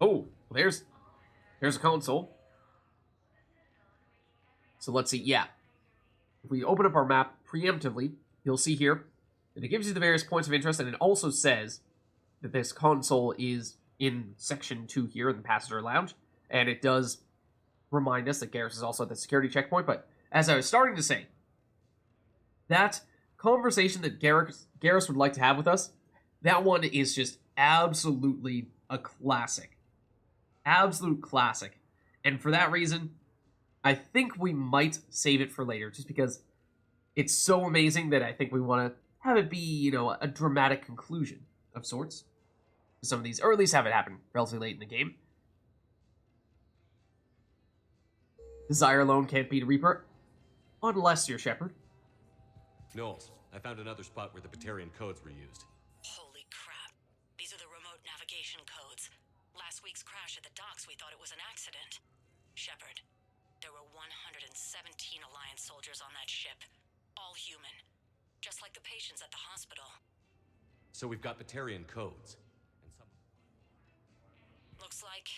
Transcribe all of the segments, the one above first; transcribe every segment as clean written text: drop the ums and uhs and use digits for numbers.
Oh, there's a console. So let's see. Yeah. If we open up our map preemptively, you'll see here that it gives you the various points of interest, and it also says that this console is in Section 2 here in the Passenger Lounge, and it does remind us that Garrus is also at the security checkpoint, but as I was starting to say, that conversation that Garrus would like to have with us, that one is just absolutely a classic. Absolute classic. And for that reason, I think we might save it for later, just because it's so amazing that I think we want to have it be, you know, a dramatic conclusion of sorts. Some of these, or at least have it happen relatively late in the game. Desire alone can't beat a Reaper, unless you're Shepard. Knowles, I found another spot where the Batarian codes were used. Holy crap. These are the remote navigation codes. Last week's crash at the docks, we thought it was an accident. Shepard, there were 117 Alliance soldiers on that ship. All human. Just like the patients at the hospital. So we've got Batarian codes. And some... Looks like...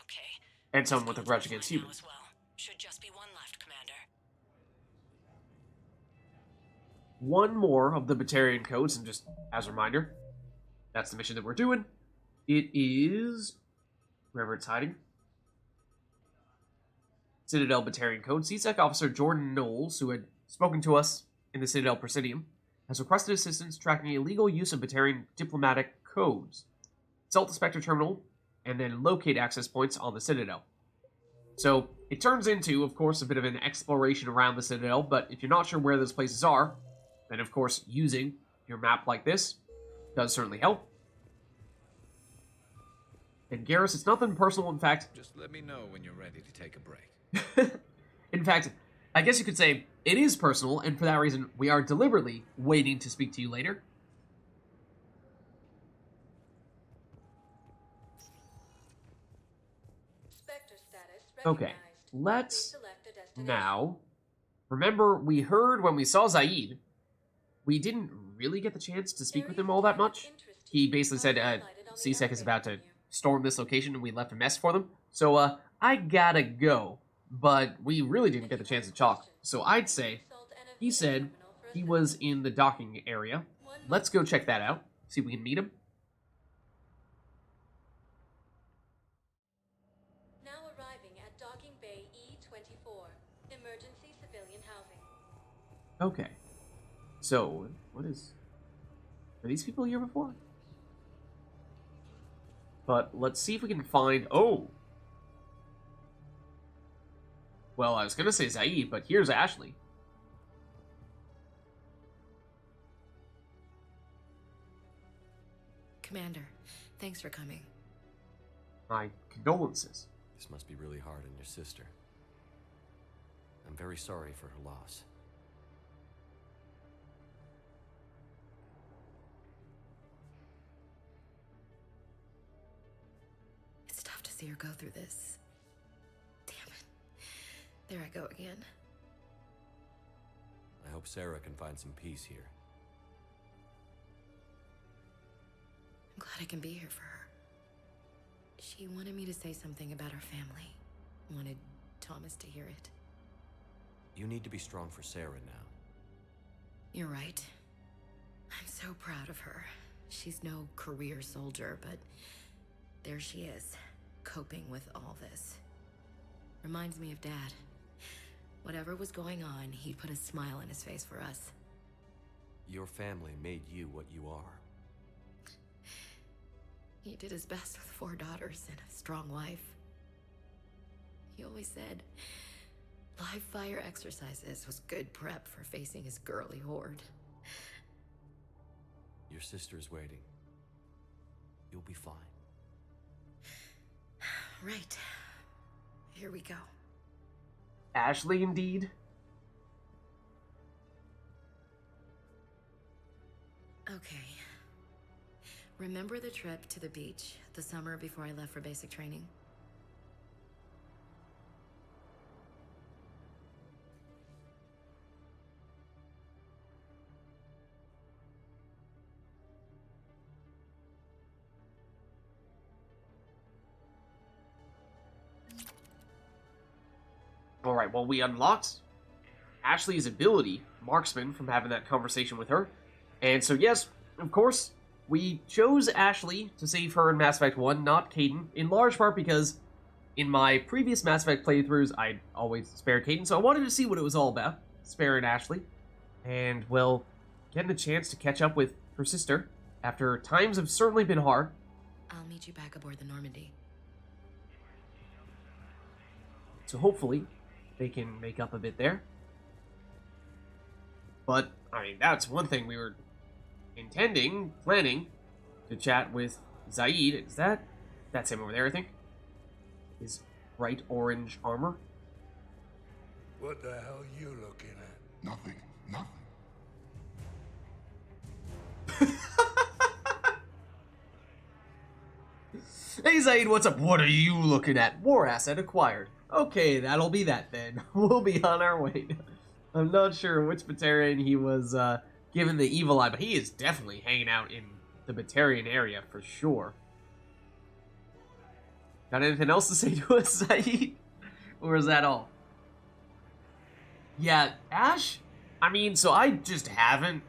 okay. And someone with a grudge against humans. humans. As well. Should just be one left, Commander. One more of the Batarian codes, and just as a reminder, that's the mission that we're doing. It is... wherever it's hiding. Citadel Batarian Code. CSEC Officer Jordan Knowles, who had spoken to us in the Citadel Presidium, has requested assistance tracking illegal use of Batarian diplomatic codes. Consult the Spectre terminal, and then locate access points on the Citadel. So, it turns into, of course, a bit of an exploration around the Citadel, but if you're not sure where those places are, then of course, using your map like this does certainly help. And Garrus, it's nothing personal, in fact... Just let me know when you're ready to take a break. In fact, I guess you could say it is personal, and for that reason, we are deliberately waiting to speak to you later. Okay, let's now... Remember, we heard when we saw Zaid, we didn't really get the chance to speak with him all that much. He basically said, CSEC is about to storm this location, and we left a mess for them. So, I gotta go. But we really didn't get the chance to talk. So I'd say, he said he was in the docking area. Let's go check that out. See if we can meet him. Now arriving at Docking Bay E24, emergency civilian housing. Okay. So, what is... Are these people here before? But let's see if we can find... Oh! Well, I was gonna say Zaid, but here's Ashley. Commander, thanks for coming. My condolences. This must be really hard on your sister. I'm very sorry for her loss. It's tough to see her go through this. There I go again. I hope Sarah can find some peace here. I'm glad I can be here for her. She wanted me to say something about her family. Wanted Thomas to hear it. You need to be strong for Sarah now. You're right. I'm so proud of her. She's no career soldier, but there she is, coping with all this. Reminds me of Dad. Whatever was going on, he'd put a smile on his face for us. Your family made you what you are. He did his best with 4 daughters and a strong wife. He always said live fire exercises was good prep for facing his girly horde. Your sister's waiting. You'll be fine. Right. Here we go. Ashley, indeed. Okay. Remember the trip to the beach the summer before I left for basic training? Alright, well, we unlocked Ashley's ability, Marksman, from having that conversation with her. And so, yes, of course, we chose Ashley to save her in Mass Effect 1, not Kaidan, in large part because in my previous Mass Effect playthroughs, I'd always spared Kaidan, so I wanted to see what it was all about, sparing Ashley. And, well, getting a chance to catch up with her sister, after times have certainly been hard. I'll meet you back aboard the Normandy. So hopefully, they can make up a bit there. But, I mean, that's one thing we were planning to chat with Zaid. Is that's him over there, I think? His bright orange armor. What the hell are you looking at? Nothing. Nothing. Hey Zaid, what's up? What are you looking at? War asset acquired. Okay, that'll be that then. We'll be on our way. I'm not sure which Batarian he was given the evil eye, but he is definitely hanging out in the Batarian area for sure. Got anything else to say to us, Zaid? Or is that all? Yeah, Ash? I mean, so I just haven't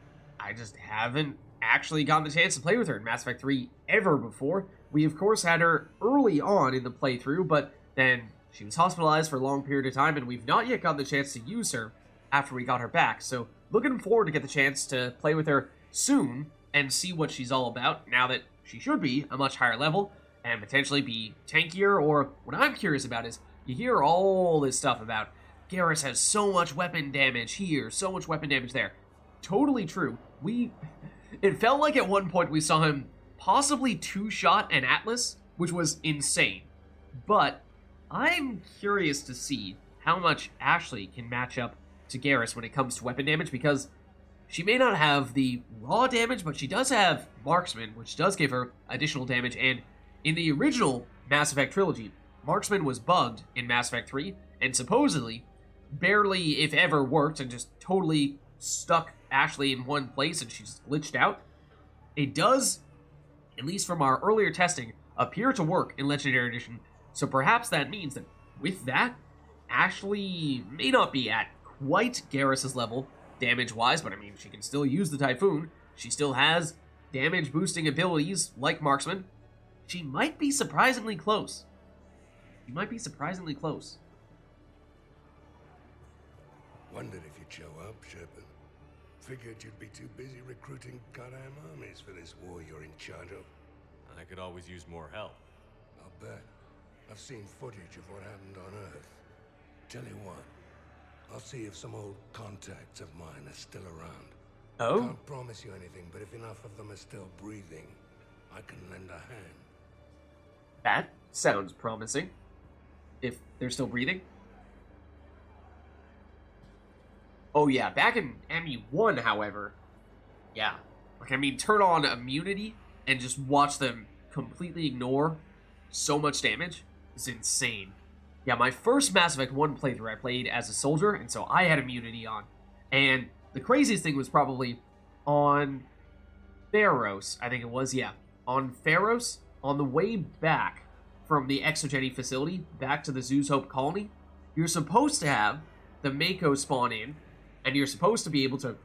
actually gotten the chance to play with her in Mass Effect 3 ever before. We, of course, had her early on in the playthrough, but then she was hospitalized for a long period of time, and we've not yet gotten the chance to use her after we got her back. So, looking forward to get the chance to play with her soon and see what she's all about, now that she should be a much higher level and potentially be tankier. Or what I'm curious about is, you hear all this stuff about Garrus has so much weapon damage here, so much weapon damage there. Totally true. It felt like at one point we saw him possibly two-shot an Atlas, which was insane. But I'm curious to see how much Ashley can match up to Garrus when it comes to weapon damage, because she may not have the raw damage, but she does have Marksman, which does give her additional damage. And in the original Mass Effect trilogy, Marksman was bugged in Mass Effect 3, and supposedly barely, if ever, worked and just totally stuck Ashley in one place and she's glitched out. It does, at least from our earlier testing, appear to work in Legendary Edition, so perhaps that means that with that, Ashley may not be at quite Garrus' level, damage-wise, but I mean, she can still use the Typhoon. She still has damage-boosting abilities like Marksman. She might be surprisingly close. She might be surprisingly close. Wondered if you'd show up, Shepard. Figured you'd be too busy recruiting goddamn armies for this war you're in charge of. I could always use more help. I'll bet. I've seen footage of what happened on Earth. Tell you what, I'll see if some old contacts of mine are still around. Oh? Can't promise you anything, but if enough of them are still breathing, I can lend a hand. That sounds promising. If they're still breathing. Oh yeah, back in ME1, however, yeah. Like, I mean, turn on immunity and just watch them completely ignore so much damage is insane. Yeah, my first Mass Effect 1 playthrough I played as a soldier, and so I had immunity on. And the craziest thing was probably on Theros, I think it was, yeah. On Theros, on the way back from the Exogeny facility back to the Zeus Hope colony, you're supposed to have the Mako spawn in, and you're supposed to be able to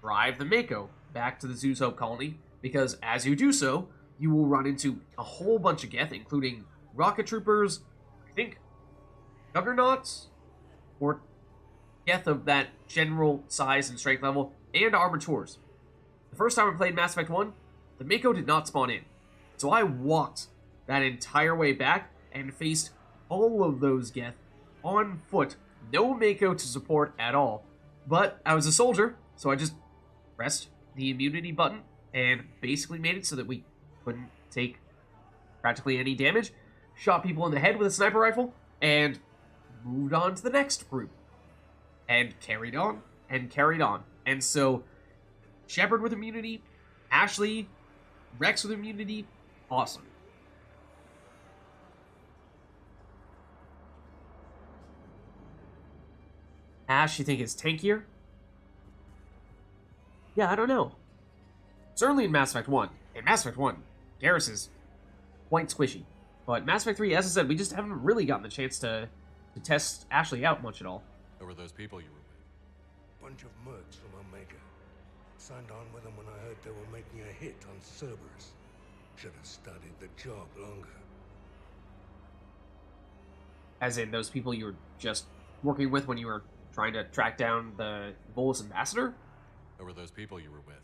drive the Mako back to the Zeus Hope colony, because as you do so, you will run into a whole bunch of Geth, including rocket troopers, I think Juggernauts, or Geth of that general size and strength level, and Armateurs. The first time I played Mass Effect 1, the Mako did not spawn in. So I walked that entire way back and faced all of those Geth on foot. No Mako to support at all. But I was a soldier, so I just pressed the immunity button and basically made it so that we couldn't take practically any damage. Shot people in the head with a sniper rifle, and moved on to the next group. And carried on, and carried on. And so, Shepard with immunity, Ashley, Rex with immunity, awesome. Ash, you think is tankier? Yeah, I don't know. Certainly in Mass Effect 1. In Mass Effect 1, Garrus is quite squishy. But Mass Effect 3, as I said, we just haven't really gotten the chance to to test Ashley out much at all. Who were those people you were with? Bunch of mercs from Omega. Signed on with them when I heard they were making a hit on Cerberus. Should have studied the job longer. As in those people you were just working with when you were trying to track down the Volus ambassador? Who were those people you were with?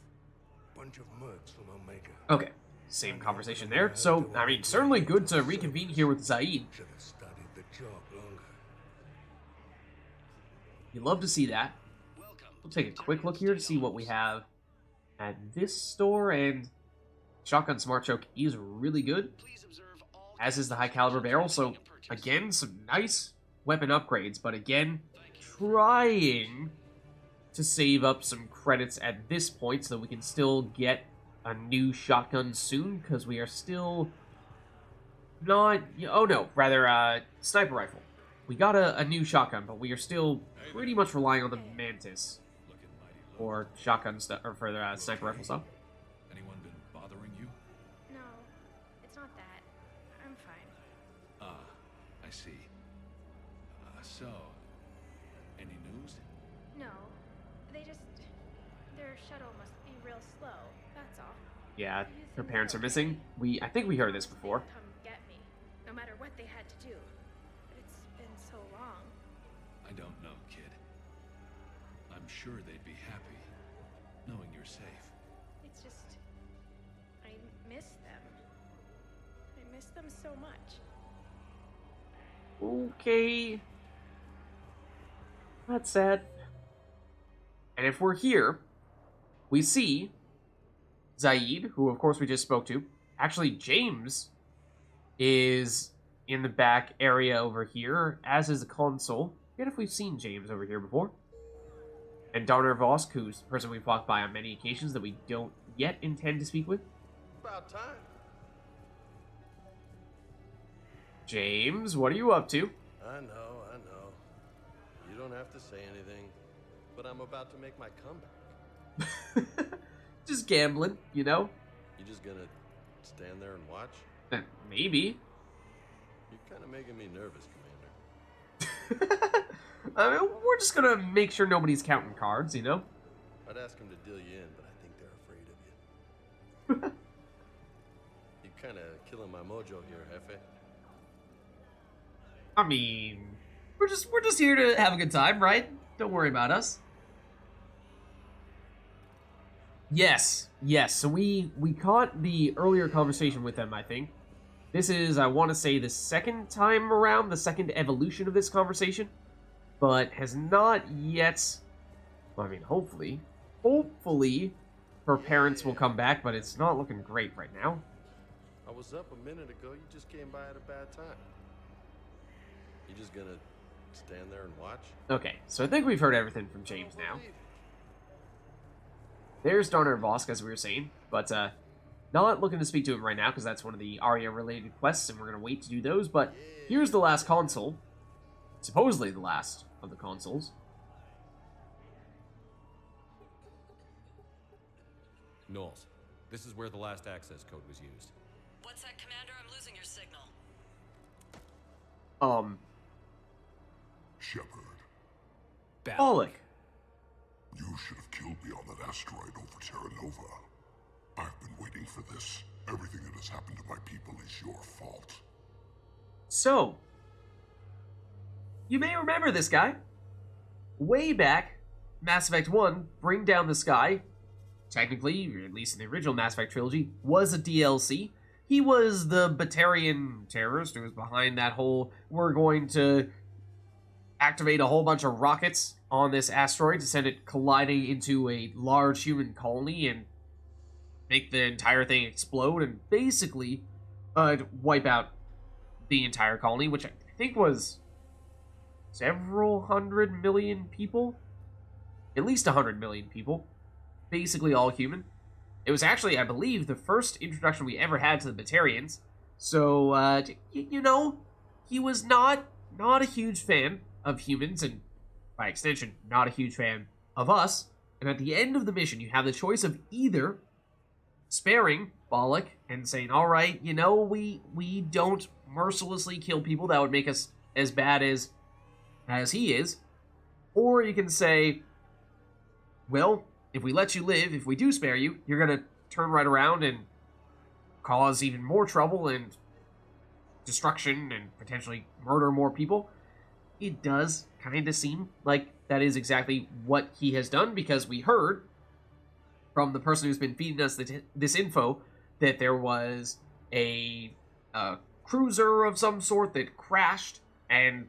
Bunch of mercs from Omega. Okay, same conversation there. So, I mean, certainly good to reconvene here with Zaid. Should have studied the job longer. You love to see that. We'll take a quick look here to see what we have at this store, and Shotgun Smart Choke is really good, as is the high caliber barrel. So again, some nice weapon upgrades, but again, trying to save up some credits at this point so that we can still get a new shotgun soon, because we are still not... Oh no, rather, sniper rifle. We got a new shotgun, but we are still pretty much relying on the Mantis for shotgun stuff, or for the sniper rifle stuff. Anyone been bothering you? No, it's not that. I'm fine. Ah, I see. So, any news? No, they just... Their shuttle must be real slow, that's all. Yeah, her parents are missing. I think we heard this before. They'd come get me, no matter what they had to do. But it's been so long. I don't know, kid. I'm sure they'd be happy knowing you're safe. It's just... I miss them. I miss them so much. Okay. That's sad. And if we're here, we see Zaid, who of course we just spoke to. Actually, James is in the back area over here, as is the console. Forget if we've seen James over here before. And Darner Vosk, who's the person we've walked by on many occasions that we don't yet intend to speak with. About time. James, what are you up to? I know. You don't have to say anything, but I'm about to make my comeback. Just gambling, you know? You just gonna stand there and watch? Maybe. You're kind of making me nervous, Commander. I mean, we're just gonna make sure nobody's counting cards, you know? I'd ask them to deal you in, but I think they're afraid of you. You're kind of killing my mojo here, Jefe. I mean, we're just here to have a good time, right? Don't worry about us. Yes. So we caught the earlier conversation with them, I think. This is, I want to say, the second time around, the second evolution of this conversation, but has not yet... Well, I mean, hopefully, her parents will come back, but it's not looking great right now. I was up a minute ago. You just came by at a bad time. You just gonna stand there and watch? Okay, so I think we've heard everything from James now. There's Darner Vosk, as we were saying, but not looking to speak to him right now, because that's one of the Arya-related quests, and we're going to wait to do those, but here's the last console. Supposedly the last of the consoles. Knowles, this is where the last access code was used. What's that, Commander? I'm losing your signal. Shepard, Bollock. you should have killed me on that asteroid over Terra Nova. I've been waiting for this. Everything that has happened to my people is your fault. So, you may remember this guy. Way back, Mass Effect 1, Bring Down the Sky, technically, or at least in the original Mass Effect trilogy, was a DLC. He was the Batarian terrorist who was behind that whole, we're going to activate a whole bunch of rockets on this asteroid to send it colliding into a large human colony and make the entire thing explode and basically wipe out the entire colony, which I think was several 100 million people. At least 100 million people. Basically all human. It was actually, I believe, the first introduction we ever had to the Batarians. So, you know, he was not a huge fan of humans, and by extension, not a huge fan of us. And at the end of the mission, you have the choice of either sparing Bollock and saying, all right, you know, we don't mercilessly kill people that would make us as bad as as he is, or you can say, well, if we let you live, if we do spare you, you're going to turn right around and cause even more trouble and destruction and potentially murder more people. It does kind of seem like that is exactly what he has done, because we heard from the person who's been feeding us this info that there was a cruiser of some sort that crashed, and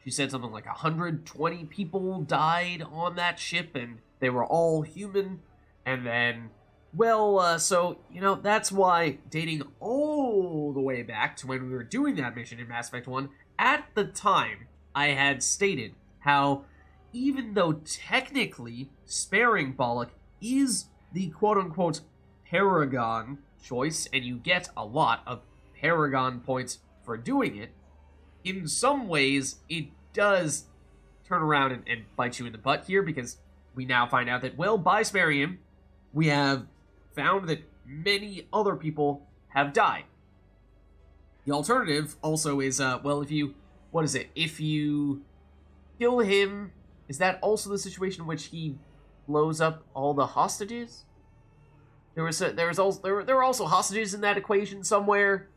she said something like 120 people died on that ship, and they were all human. And then, well, so, you know, that's why, dating all the way back to when we were doing that mission in Mass Effect 1, at the time, I had stated how, even though technically sparing Bollock is the quote-unquote Paragon choice, and you get a lot of Paragon points for doing it, in some ways, it does turn around and bite you in the butt here, because we now find out that, well, by sparing him, we have found that many other people have died. The alternative also is, well, if you, what is it? If you kill him, is that also the situation in which he blows up all the hostages? There were also hostages in that equation somewhere.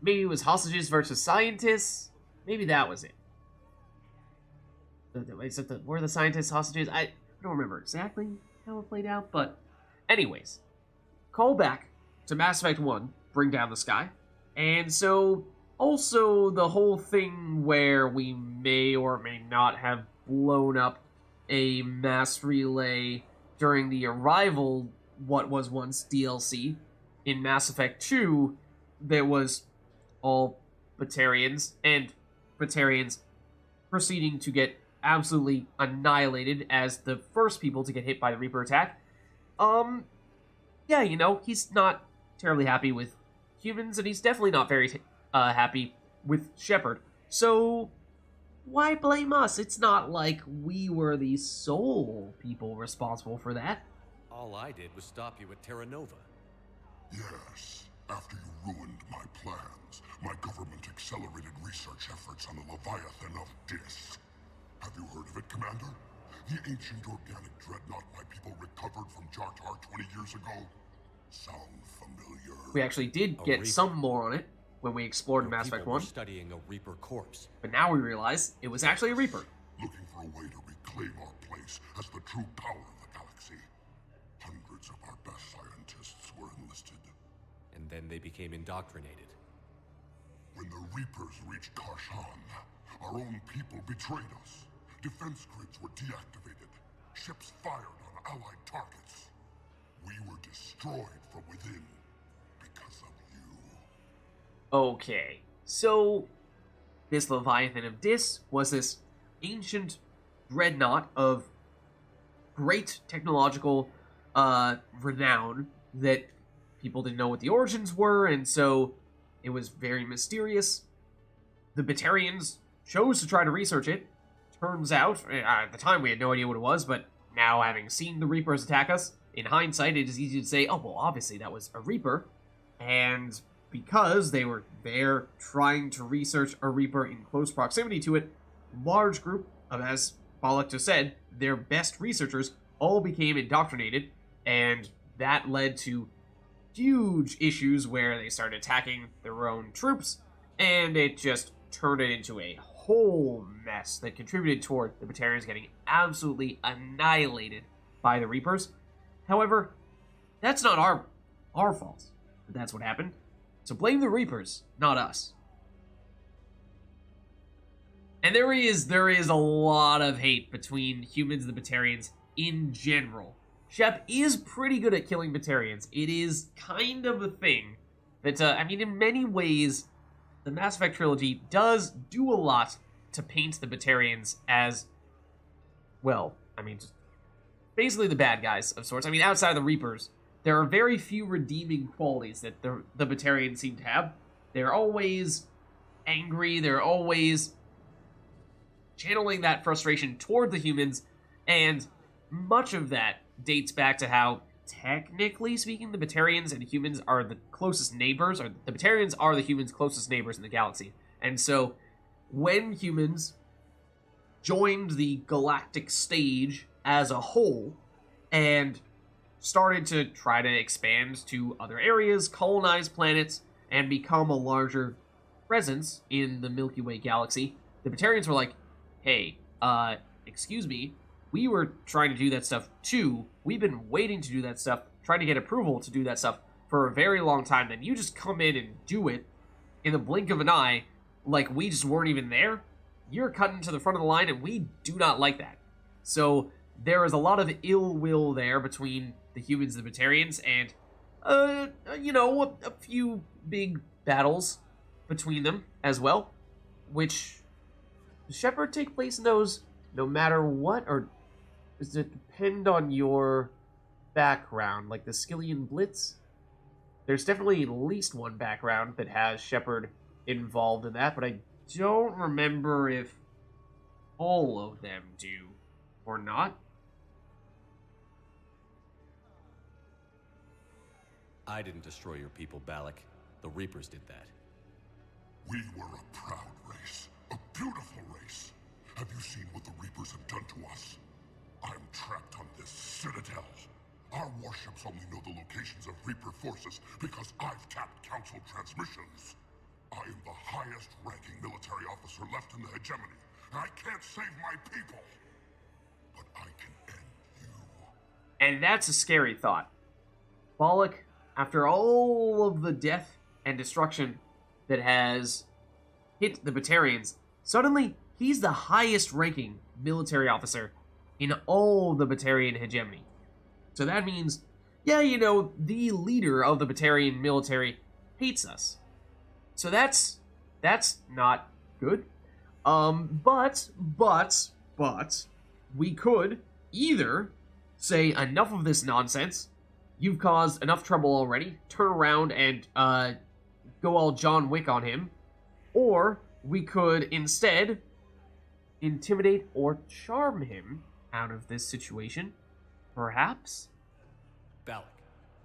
Maybe it was hostages versus scientists. Maybe that was it. Were the scientists hostages? I don't remember exactly how it played out, but anyways, call back to Mass Effect 1, Bring Down the Sky. And so, also the whole thing where we may or may not have blown up a mass relay during the Arrival, what was once DLC, in Mass Effect 2, there was all Batarians, and Batarians proceeding to get absolutely annihilated as the first people to get hit by the Reaper attack. Yeah, you know, he's not terribly happy with humans, and he's definitely not very happy with Shepard. So, why blame us? It's not like we were the sole people responsible for that. All I did was stop you at Terra Nova. Yes, after you ruined my plans, my government accelerated research efforts on the Leviathan of Dis. Have you heard of it, Commander? The ancient organic dreadnought my people recovered from Jartar 20 years ago? Sound familiar? We actually did get some more on it when we explored Mass Effect 1. Studying a Reaper corpse. But now we realize it was actually a Reaper. Looking for a way to reclaim our place as the true power of the galaxy. Hundreds of our best scientists were enlisted. And then they became indoctrinated. When the Reapers reached Karshan, our own people betrayed us. Defense grids were deactivated. Ships fired on Allied targets. We were destroyed from within because of you. Okay, so this Leviathan of Dis was this ancient dreadnought of great technological renown that people didn't know what the origins were, and so it was very mysterious. The Batarians chose to try to research it. Turns out, at the time we had no idea what it was, but now having seen the Reapers attack us, in hindsight it is easy to say, oh, well, obviously that was a Reaper. And because they were there trying to research a Reaper in close proximity to it, a large group of, as Bollock just said, their best researchers all became indoctrinated, and that led to huge issues where they started attacking their own troops, and it just turned it into a whole mess that contributed toward the Batarians getting absolutely annihilated by the Reapers. However, that's not our fault that that's what happened. So blame the Reapers, not us. And there is a lot of hate between humans and the Batarians in general. Shep is pretty good at killing Batarians. It is kind of a thing that, I mean, in many ways, the Mass Effect trilogy does do a lot to paint the Batarians as, well, I mean, just basically the bad guys of sorts. I mean, outside of the Reapers, there are very few redeeming qualities that the Batarians seem to have. They're always angry, they're always channeling that frustration toward the humans, and much of that dates back to how, technically speaking, the Batarians and humans are the closest neighbors, or the Batarians are the humans' closest neighbors in the galaxy. And so, when humans joined the galactic stage as a whole and started to try to expand to other areas, colonize planets, and become a larger presence in the Milky Way galaxy. The Batarians were like, hey, excuse me, we were trying to do that stuff too. We've been waiting to do that stuff, trying to get approval to do that stuff for a very long time. Then you just come in and do it in the blink of an eye, like we just weren't even there. You're cutting to the front of the line, and we do not like that. So there is a lot of ill will there between the humans and the Batarians, and, a few big battles between them as well, which, does Shepard take place in those no matter what, or does it depend on your background, like the Skillian Blitz? There's definitely at least one background that has Shepard involved in that, but I don't remember if all of them do or not. I didn't destroy your people, Balak. The Reapers did that. We were a proud race, a beautiful race. Have you seen what the Reapers have done to us? I'm trapped on this citadel. Our warships only know the locations of Reaper forces because I've tapped Council transmissions. I am the highest-ranking military officer left in the hegemony. I can't save my people, but I can end you. And that's a scary thought. Balak, after all of the death and destruction that has hit the Batarians, suddenly he's the highest-ranking military officer in all the Batarian hegemony. So that means, yeah, the leader of the Batarian military hates us. So that's not good. But we could either say enough of this nonsense, you've caused enough trouble already, turn around and go all John Wick on him, or we could instead intimidate or charm him out of this situation, perhaps? Balak,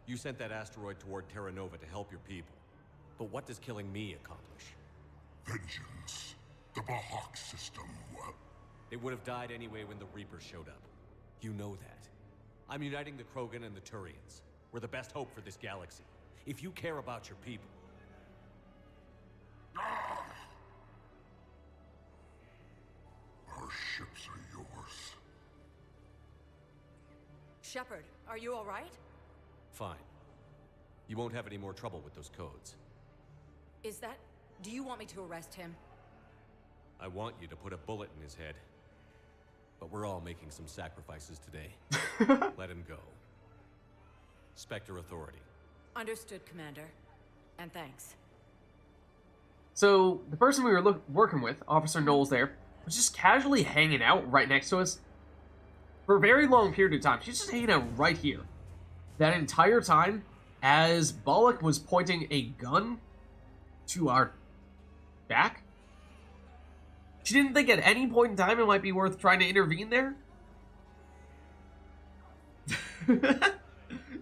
you sent that asteroid toward Terra Nova to help your people. But what does killing me accomplish? Vengeance. The Bahak system, They would have died anyway when the Reapers showed up. You know that. I'm uniting the Krogan and the Turians. We're the best hope for this galaxy. If you care about your people... Our ships are yours. Shepard, are you all right? Fine. You won't have any more trouble with those codes. Is that... Do you want me to arrest him? I want you to put a bullet in his head. But we're all making some sacrifices today. Let him go. Spectre Authority. Understood, Commander. And thanks. So, the person we were working with, Officer Knowles there, was just casually hanging out right next to us for a very long period of time. She's just hanging out right here. That entire time, as Balak was pointing a gun to our back. She didn't think at any point in time it might be worth trying to intervene there?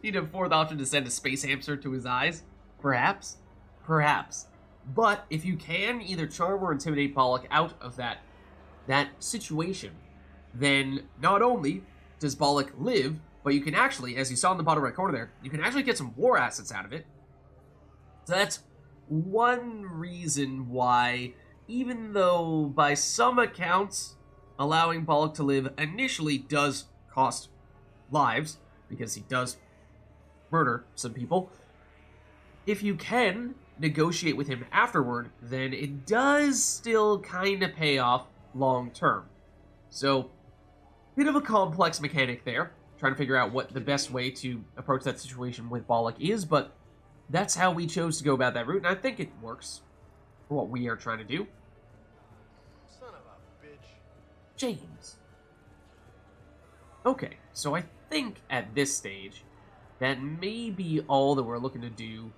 Need a fourth option to send a space hamster to his eyes? Perhaps? Perhaps. But if you can either charm or intimidate Balak out of that situation, then not only does Balak live, but you can actually, as you saw in the bottom right corner there, you can actually get some war assets out of it. So that's one reason why, even though by some accounts allowing Balak to live initially does cost lives, because he does murder some people, if you can negotiate with him afterward, then it does still kind of pay off long term. So, bit of a complex mechanic there, trying to figure out what the best way to approach that situation with Balak is, but that's how we chose to go about that route, and I think it works for what we are trying to do. Son of a bitch. James. Okay, so I think at this stage, that may be all that we're looking to do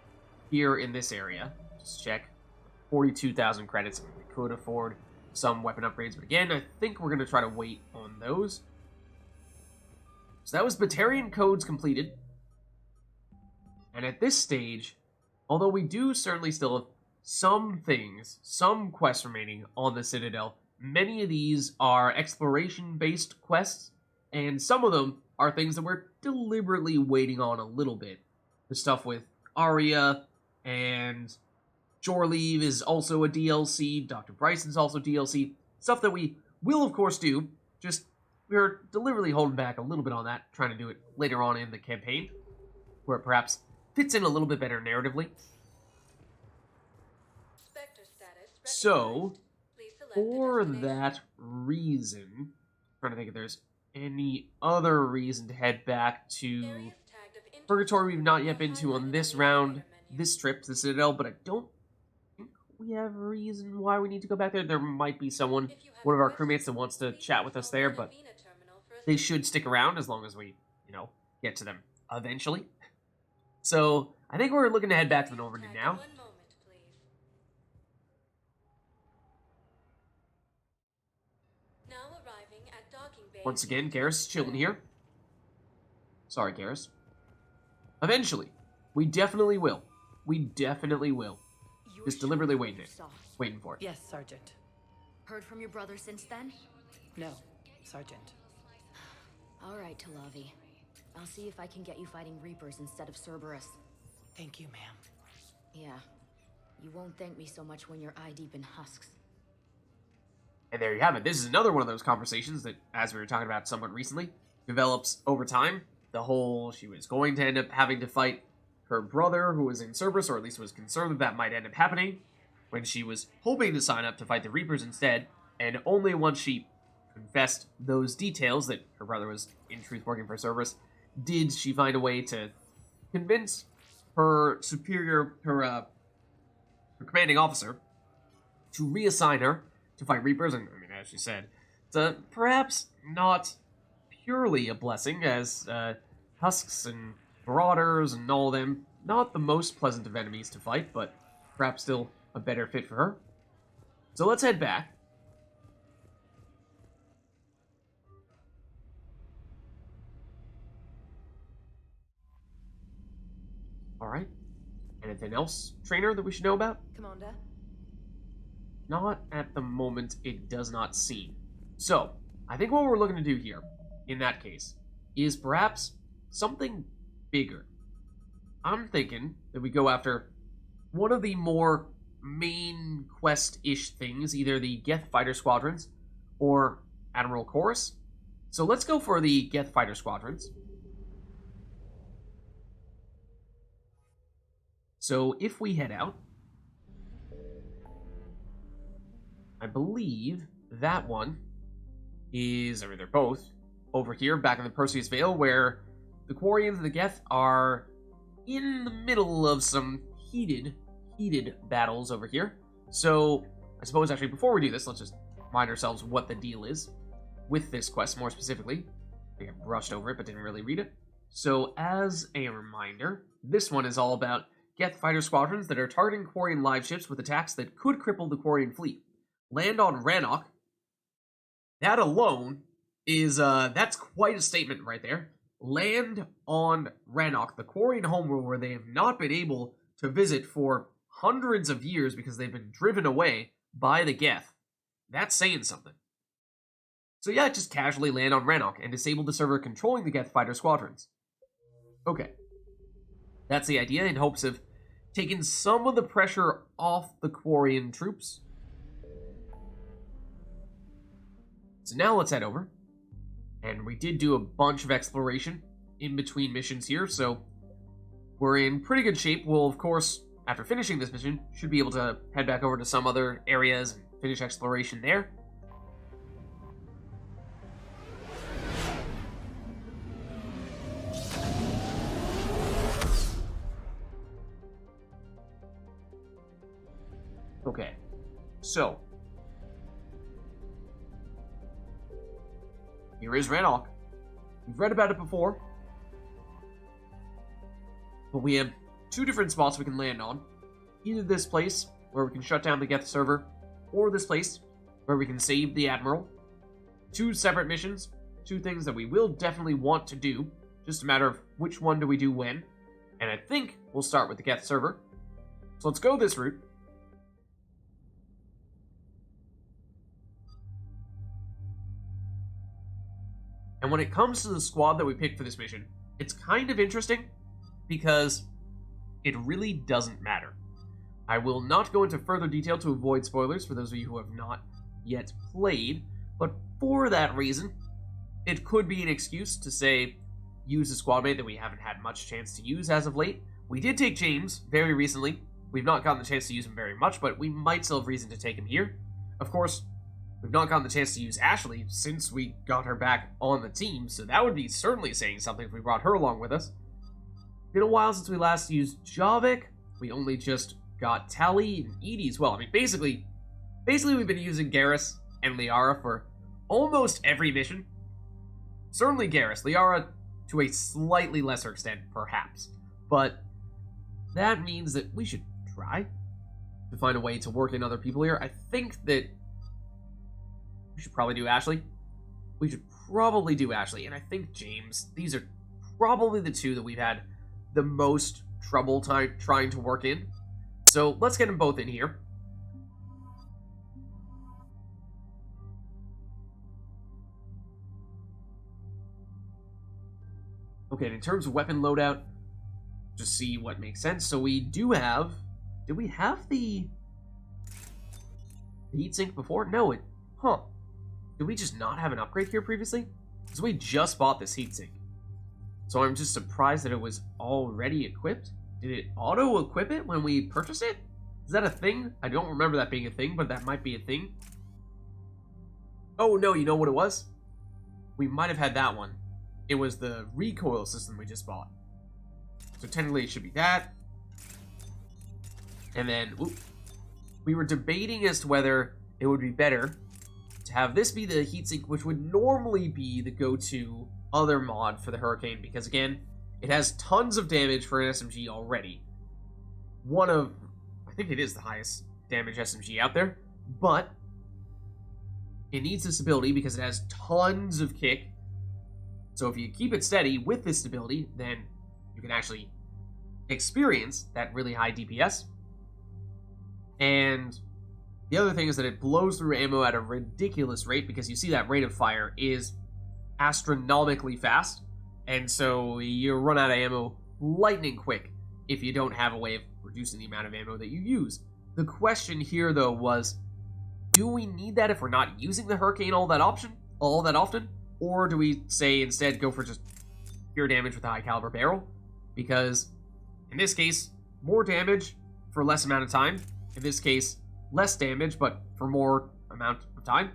here in this area. Just check. 42,000 credits. We could afford some weapon upgrades, but again, I think we're going to try to wait on those. So that was Batarian codes completed. And at this stage, although we do certainly still have some things, some quests remaining on the Citadel, many of these are exploration-based quests, and some of them are things that we're deliberately waiting on a little bit. The stuff with Arya and Jorleave is also a DLC, Dr. Bryson's also DLC, stuff that we will of course do, just we're deliberately holding back a little bit on that, trying to do it later on in the campaign, where it perhaps fits in a little bit better narratively. So, for that reason, I'm trying to think if there's any other reason to head back to Purgatory we've not yet been to on this round, this trip to the Citadel, but I don't think we have a reason why we need to go back there. There might be someone, one of our crewmates that wants to chat with us there, but they should stick around as long as we, get to them eventually. So, I think we're looking to head back to the Normandy now. Once again, Garrus is chilling here. Sorry, Garrus. Eventually. We definitely will. We definitely will. Just deliberately waiting for it. Yes, Sergeant. Heard from your brother since then? No, Sergeant. All right, Talavi. I'll see if I can get you fighting Reapers instead of Cerberus. Thank you, ma'am. Yeah. You won't thank me so much when you're eye-deep in husks. And there you have it. This is another one of those conversations that, as we were talking about somewhat recently, develops over time. The whole, she was going to end up having to fight her brother who was in Cerberus, or at least was concerned that that might end up happening, when she was hoping to sign up to fight the Reapers instead, and only once she confessed those details, that her brother was in truth working for Cerberus, did she find a way to convince her superior, her commanding officer, to reassign her to fight Reapers. And, as she said, it's perhaps not purely a blessing, as Husks and Marauders and all of them, not the most pleasant of enemies to fight, but perhaps still a better fit for her. So let's head back. Alright. Anything else, Trainer, that we should know about? Commander? Not at the moment, it does not seem. So, I think what we're looking to do here, in that case, is perhaps something bigger. I'm thinking that we go after one of the more main quest-ish things, either the Geth Fighter Squadrons or Admiral Chorus. So let's go for the Geth Fighter Squadrons. So if we head out, I believe that one is, they're both over here, back in the Perseus Vale, where the Quarians and the Geth are in the middle of some heated battles over here. So, I suppose actually before we do this, let's just remind ourselves what the deal is with this quest more specifically. I think I brushed over it, but didn't really read it. So, as a reminder, this one is all about Geth fighter squadrons that are targeting Quarian live ships with attacks that could cripple the Quarian fleet. Land on Rannoch. That alone is, that's quite a statement right there. Land on Rannoch, the Quarian homeworld where they have not been able to visit for hundreds of years because they've been driven away by the Geth. That's saying something. So yeah, just casually land on Rannoch and disable the server controlling the Geth fighter squadrons. Okay. That's the idea, in hopes of taking some of the pressure off the Quarian troops. So now let's head over. And we did do a bunch of exploration in between missions here, so we're in pretty good shape. We'll, of course, after finishing this mission, should be able to head back over to some other areas and finish exploration there. Okay, so here is Rannoch. We've read about it before, but we have two different spots we can land on. Either this place, where we can shut down the Geth server, or this place, where we can save the Admiral. Two separate missions, two things that we will definitely want to do, just a matter of which one do we do when. And I think we'll start with the Geth server. So let's go this route. And when it comes to the squad that we picked for this mission, it's kind of interesting because it really doesn't matter. I will not go into further detail to avoid spoilers for those of you who have not yet played, but for that reason, it could be an excuse to say, use a squad mate that we haven't had much chance to use as of late. We did take James very recently. We've not gotten the chance to use him very much, but we might still have reason to take him here. Of course, we've not gotten the chance to use Ashley since we got her back on the team, so that would be certainly saying something if we brought her along with us. Been a while since we last used Javik. We only just got Tali and Edie as well. I mean, basically we've been using Garrus and Liara for almost every mission. Certainly Garrus. Liara to a slightly lesser extent, perhaps. But that means that we should try to find a way to work in other people here. I think that we should probably do Ashley. We should probably do Ashley, and I think James. These are probably the two that we've had the most trouble trying to work in. So let's get them both in here. Okay, and in terms of weapon loadout, just see what makes sense. So we do have... Did we have the heatsink before? No, did we just not have an upgrade here previously? Because we just bought this heatsink. So I'm just surprised that it was already equipped. Did it auto-equip it when we purchased it? Is that a thing? I don't remember that being a thing, but that might be a thing. Oh, no, you know what it was? We might have had that one. It was the recoil system we just bought. So technically it should be that. And then, we were debating as to whether it would be better to have this be the heatsink, which would normally be the go-to other mod for the Hurricane, because again, it has tons of damage for an SMG already. I think it is the highest damage SMG out there, but it needs this ability because it has tons of kick. So if you keep it steady with this stability, then you can actually experience that really high DPS. And the other thing is that it blows through ammo at a ridiculous rate, because you see that rate of fire is astronomically fast, and so you run out of ammo lightning quick if you don't have a way of reducing the amount of ammo that you use. The question here, though, was, do we need that if we're not using the Hurricane all that often? Or do we say instead go for just pure damage with a high caliber barrel? Because in this case, more damage for less amount of time. In this case, less damage, but for more amount of time.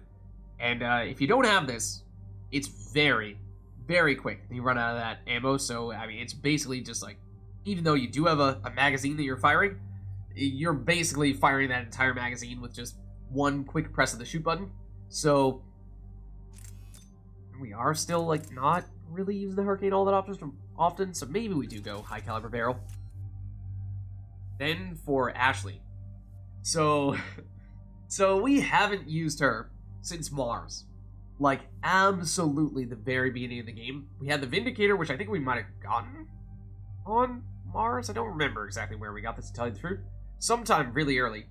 And if you don't have this, it's very, very quick. You run out of that ammo, so, I mean, it's basically just like, even though you do have a magazine that you're firing, you're basically firing that entire magazine with just one quick press of the shoot button. So, we are still, like, not really using the Hurricane all that often, so maybe we do go high caliber barrel. Then for Ashley. So we haven't used her since Mars. Like, absolutely the very beginning of the game. We had the Vindicator, which I think we might have gotten on Mars. I don't remember exactly where we got this, to tell you the truth. Sometime really early.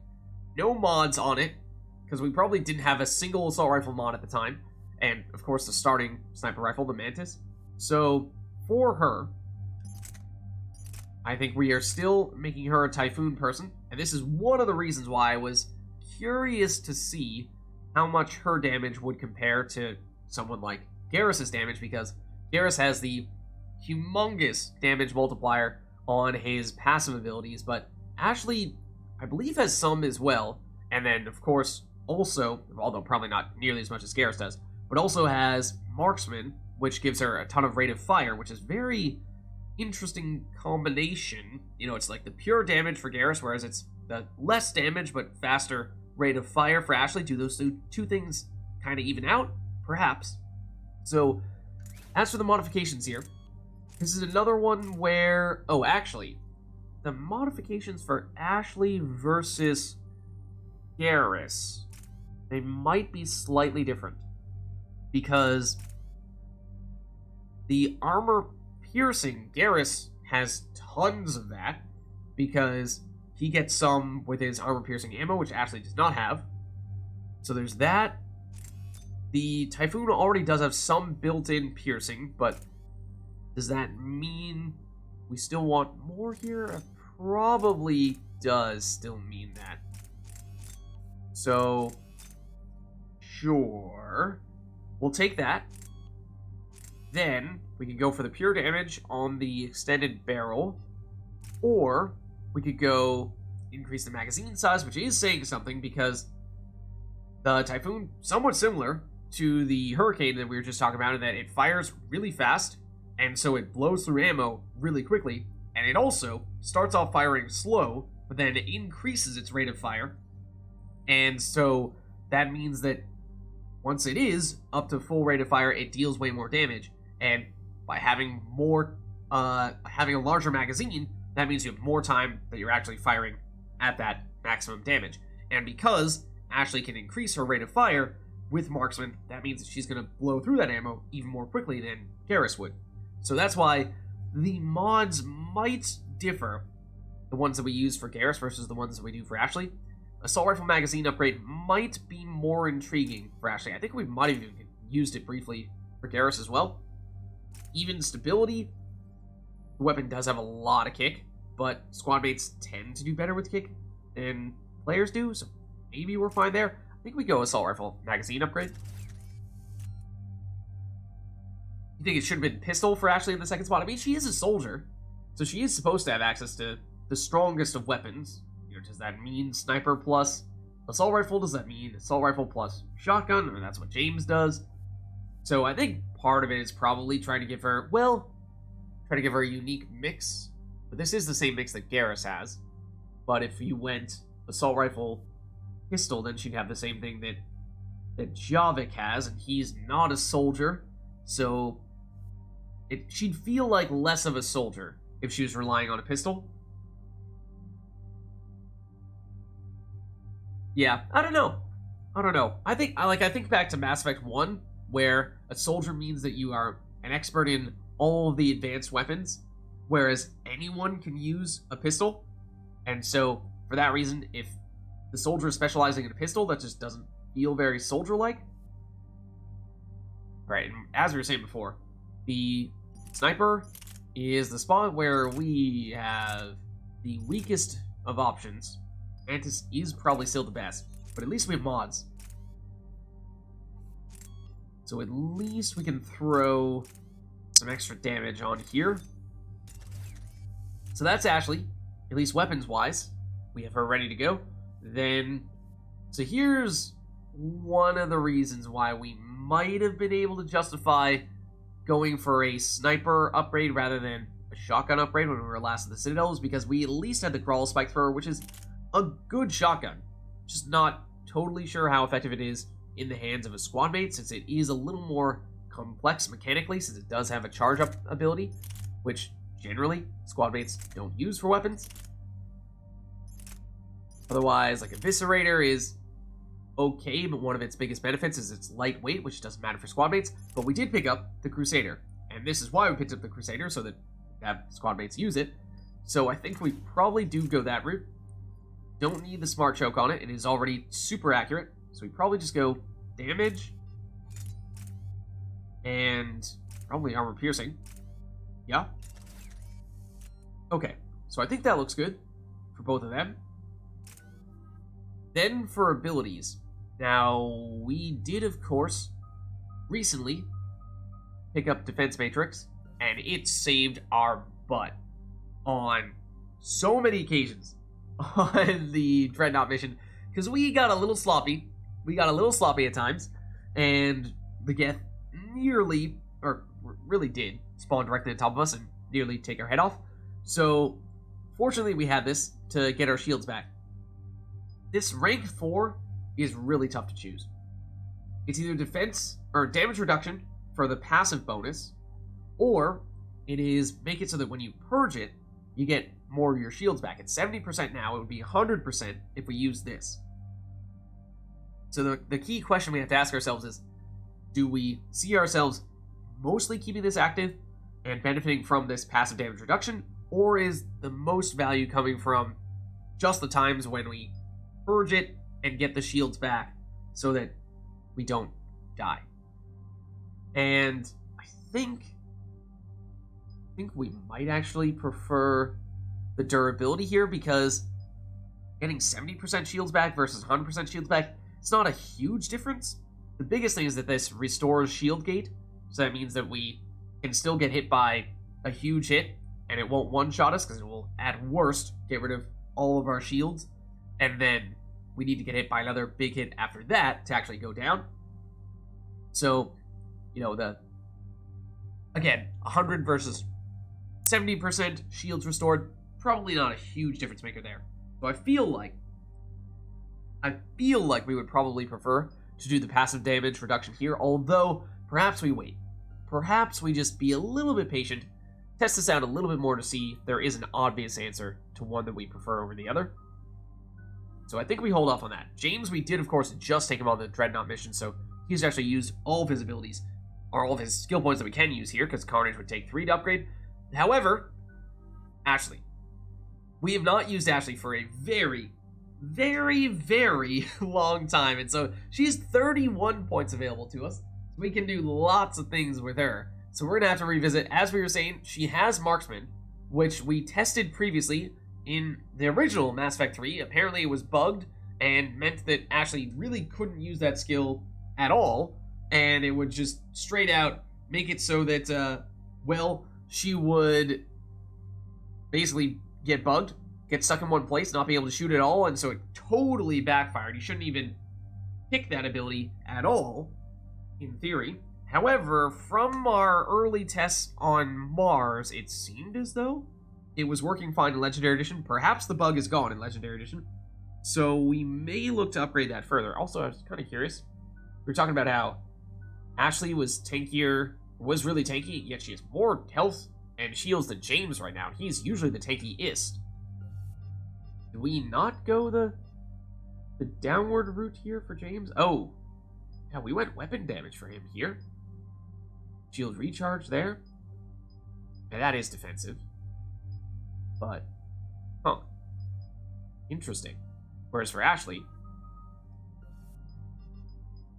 No mods on it, because we probably didn't have a single assault rifle mod at the time. And, of course, the starting sniper rifle, the Mantis. So, for her, I think we are still making her a Typhoon person. And this is one of the reasons why I was curious to see how much her damage would compare to someone like Garrus's damage, because Garrus has the humongous damage multiplier on his passive abilities, but Ashley, I believe, has some as well. And then, of course, also, although probably not nearly as much as Garrus does, but also has Marksman, which gives her a ton of rate of fire, which is very interesting combination. You know, it's like the pure damage for Garrus, whereas it's the less damage but faster rate of fire for Ashley. Do those two things kind of even out? Perhaps. So, as for the modifications here, this is another one where... Oh, actually, the modifications for Ashley versus Garrus, they might be slightly different. Because the armor piercing, Garrus has tons of that, because he gets some with his armor piercing ammo, which Ashley does not have. So there's that. The Typhoon already does have some built-in piercing, but does that mean we still want more here? It probably does still mean that. So, sure. We'll take that. Then, we can go for the pure damage on the extended barrel. Or, we could go increase the magazine size, which is saying something because the Typhoon, somewhat similar to the Hurricane that we were just talking about, in that it fires really fast, and so it blows through ammo really quickly, and it also starts off firing slow, but then it increases its rate of fire, and so that means that once it is up to full rate of fire, it deals way more damage, and by having having a larger magazine, that means you have more time that you're actually firing at that maximum damage, and because Ashley can increase her rate of fire with Marksman, that means that she's going to blow through that ammo even more quickly than Garrus would. So that's why the mods might differ, the ones that we use for Garrus versus the ones that we do for Ashley. Assault Rifle magazine upgrade might be more intriguing for Ashley. I think we might have even used it briefly for Garrus as well. Even stability, the weapon does have a lot of kick, but squad mates tend to do better with kick than players do, so maybe we're fine there. I think we go Assault Rifle magazine upgrade. You think it should have been pistol for Ashley in the second spot? I mean, she is a soldier, so she is supposed to have access to the strongest of weapons. You know, does that mean sniper plus assault rifle? Does that mean assault rifle plus shotgun? I mean, that's what James does. So I think part of it is probably trying to give her, a unique mix. But this is the same mix that Garrus has. But if you went assault rifle pistol, then she'd have the same thing that Javik has, and he's not a soldier, so she'd feel like less of a soldier if she was relying on a pistol. Yeah, I don't know. I think back to Mass Effect 1, where a soldier means that you are an expert in all of the advanced weapons, whereas anyone can use a pistol. And so, for that reason, if the soldier is specializing in a pistol, that just doesn't feel very soldier-like. Right, and as we were saying before, the sniper is the spot where we have the weakest of options. Mantis is probably still the best, but at least we have mods. So at least we can throw some extra damage on here. So that's Ashley, at least weapons-wise. We have her ready to go. Then, so here's one of the reasons why we might have been able to justify going for a sniper upgrade rather than a shotgun upgrade when we were last at the Citadel, is because we at least had the Crawl Spike Thrower, which is a good shotgun. Just not totally sure how effective it is in the hands of a squad mate, since it is a little more complex mechanically, since it does have a charge-up ability, which generally squad mates don't use for weapons. Otherwise, like Eviscerator is okay, but one of its biggest benefits is its lightweight, which doesn't matter for squad mates. But we did pick up the Crusader, and this is why we picked up the Crusader, so that squad mates use it. So I think we probably do go that route. Don't need the Smart Choke on it. It is already super accurate, so we probably just go damage and probably armor piercing. Yeah. Okay, so I think that looks good for both of them. Then for abilities. Now, we did, of course, recently pick up Defense Matrix, and it saved our butt on so many occasions on the Dreadnought mission, because we got a little sloppy. We got a little sloppy at times, and the Geth nearly, or really did, spawn directly on top of us and nearly take our head off. So, fortunately, we had this to get our shields back. This rank 4 is really tough to choose. It's either defense or damage reduction for the passive bonus, or it is make it so that when you purge it, you get more of your shields back. It's 70% now. It would be 100% if we use this. So the key question we have to ask ourselves is, do we see ourselves mostly keeping this active and benefiting from this passive damage reduction, or is the most value coming from just the times when we purge it and get the shields back so that we don't die. And I think we might actually prefer the durability here, because getting 70% shields back versus 100% shields back, it's not a huge difference. The biggest thing is that this restores shield gate, so that means that we can still get hit by a huge hit, and it won't one-shot us, because it will, at worst, get rid of all of our shields, and then we need to get hit by another big hit after that to actually go down. So, you know, again, 100 versus 70% shields restored, probably not a huge difference maker there. So I feel like we would probably prefer to do the passive damage reduction here, although perhaps we wait. Perhaps we just be a little bit patient, test this out a little bit more to see if there is an obvious answer to one that we prefer over the other. So I think we hold off on that. James, we did, of course, just take him on the Dreadnought mission, so he's actually used all of his abilities, or all of his skill points that we can use here, because Carnage would take 3 to upgrade. However, Ashley. We have not used Ashley for a very, very, very long time, and so she's 31 points available to us. So we can do lots of things with her. So we're going to have to revisit. As we were saying, she has Marksman, which we tested previously in the original Mass Effect 3. Apparently it was bugged and meant that Ashley really couldn't use that skill at all, and it would just straight out make it so that, well, she would basically get bugged, get stuck in one place, not be able to shoot at all, and so it totally backfired. You shouldn't even pick that ability at all, in theory. However, from our early tests on Mars, it seemed as though it was working fine in Legendary Edition. Perhaps the bug is gone in Legendary Edition, so we may look to upgrade that further. Also, I was kind of curious. We were talking about how Ashley was tankier, was really tanky, yet she has more health and shields than James right now. He's usually the tankiest. Do we not go the downward route here for James? Oh, yeah, we went weapon damage for him here. Shield recharge there. Now that is defensive. But, huh. Interesting. Whereas for Ashley,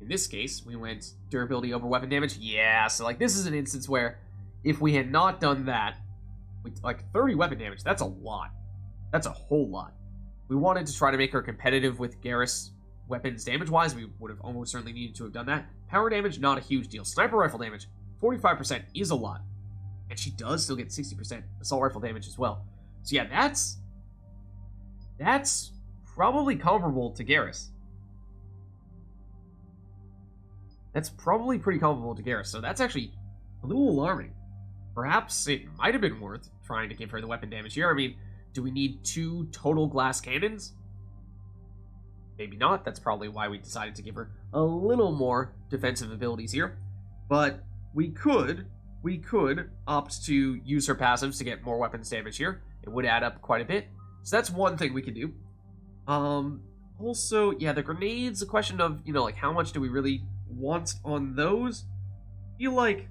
in this case, we went durability over weapon damage. Yeah, so like this is an instance where if we had not done that, like 30 weapon damage, that's a lot. That's a whole lot. We wanted to try to make her competitive with Garrus weapons damage-wise. We would have almost certainly needed to have done that. Power damage, not a huge deal. Sniper rifle damage, 45% is a lot. And she does still get 60% assault rifle damage as well. So yeah, that's probably comparable to Garrus. That's probably pretty comparable to Garrus, so that's actually a little alarming. Perhaps it might have been worth trying to give her the weapon damage here. I mean, do we need 2 total glass cannons? Maybe not. That's probably why we decided to give her a little more defensive abilities here. But we could opt to use her passives to get more weapons damage here. It would add up quite a bit. So that's one thing we could do. Also, yeah, the grenades, a question of, you know, like how much do we really want on those? I feel like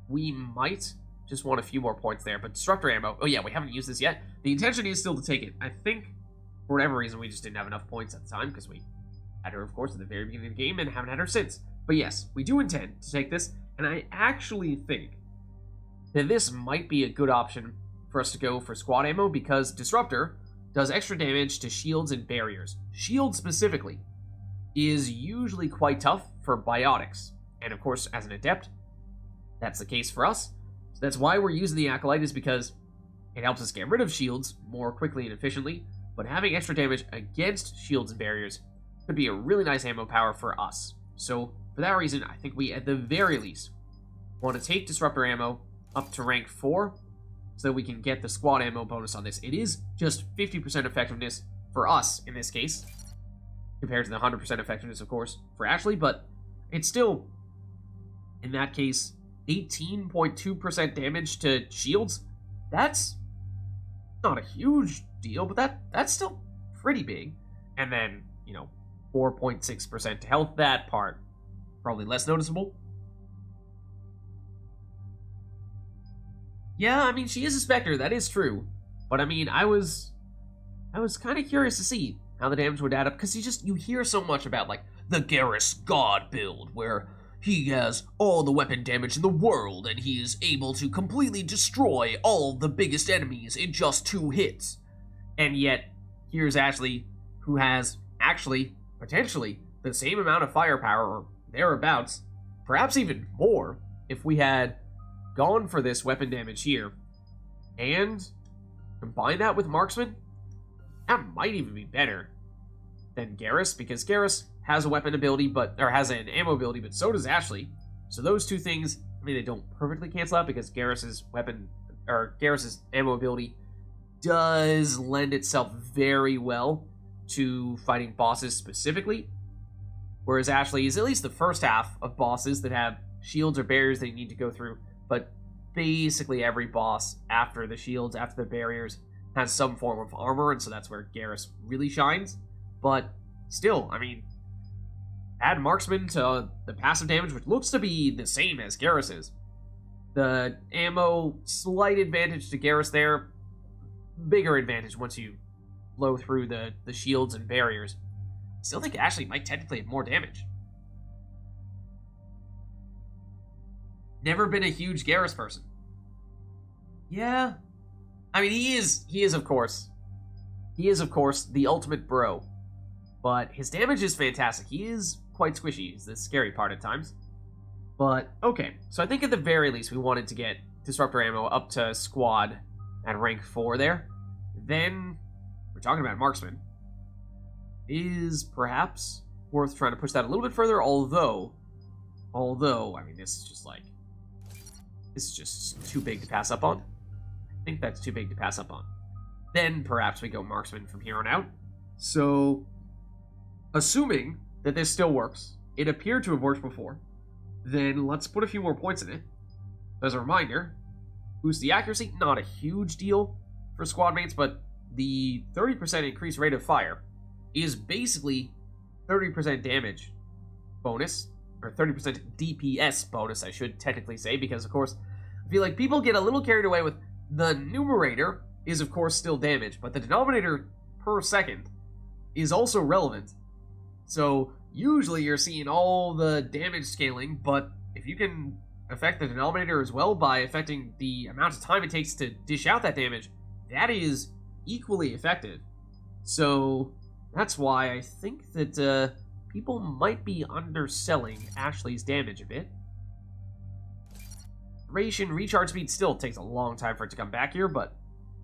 we might just want a few more points there. But destructor ammo, oh yeah, we haven't used this yet. The intention is still to take it. I think for whatever reason we just didn't have enough points at the time because we had her, of course, at the very beginning of the game and haven't had her since. But yes, we do intend to take this, and I actually think that this might be a good option for us to go for squad ammo because Disruptor does extra damage to shields and barriers. Shield specifically is usually quite tough for biotics, and of course, as an adept, that's the case for us. So that's why we're using the Acolyte, is because it helps us get rid of shields more quickly and efficiently, but having extra damage against shields and barriers could be a really nice ammo power for us. So for that reason, I think we, at the very least, want to take Disruptor ammo up to rank 4 so that we can get the squad ammo bonus on this. It is just 50% effectiveness for us in this case, compared to the 100% effectiveness, of course, for Ashley, but it's still, in that case, 18.2% damage to shields. That's not a huge deal, but that's still pretty big. And then, you know, 4.6% to health. That part probably less noticeable. Yeah, I mean, she is a Spectre, that is true. But I mean, I was kind of curious to see how the damage would add up, because you hear so much about, like, the Garrus God build, where he has all the weapon damage in the world, and he is able to completely destroy all the biggest enemies in just 2 hits. And yet, here's Ashley, who has, actually, potentially, the same amount of firepower, or thereabouts, perhaps even more, if we had gone for this weapon damage here, and combine that with Marksman. That might even be better than Garrus, because Garrus has a weapon ability, or has an ammo ability, but so does Ashley. So those two things, I mean, they don't perfectly cancel out, because Garrus's ammo ability does lend itself very well to fighting bosses specifically, whereas Ashley is at least the first half of bosses that have shields or barriers that you need to go through, but basically every boss after the shields, after the barriers, has some form of armor, and so that's where Garrus really shines. But still, I mean, add Marksman to the passive damage, which looks to be the same as Garrus's. The ammo, slight advantage to Garrus there, bigger advantage once you blow through the shields and barriers. Still think Ashley might technically have more damage. Never been a huge Garrus person. Yeah. I mean, he is of course the ultimate bro. But his damage is fantastic. He is quite squishy, is the scary part at times. But, okay. So I think at the very least we wanted to get Disruptor ammo up to squad at rank 4 there. Then, we're talking about Marksman. Is perhaps worth trying to push that a little bit further, although, I mean, this is just too big to pass up on. I think that's too big to pass up on. Then, perhaps we go Marksman from here on out. So, assuming that this still works, it appeared to have worked before, then let's put a few more points in it. As a reminder, boost the accuracy, not a huge deal for squad mates, but the 30% increased rate of fire is basically 30% damage bonus, or 30% DPS bonus, I should technically say, because of course, I feel like people get a little carried away with the numerator is of course still damage, but the denominator per second is also relevant. So usually you're seeing all the damage scaling, but if you can affect the denominator as well by affecting the amount of time it takes to dish out that damage, that is equally effective. So that's why I think that people might be underselling Ashley's damage a bit. Duration, recharge speed still takes a long time for it to come back here, but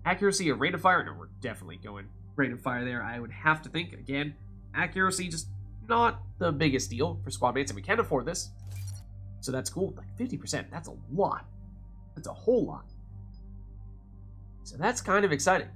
accuracy and rate of fire, no, we're definitely going rate of fire there. I would have to think, again, accuracy just not the biggest deal for squad mates, and we can afford this. So that's cool. Like 50%, that's a lot. That's a whole lot. So that's kind of exciting.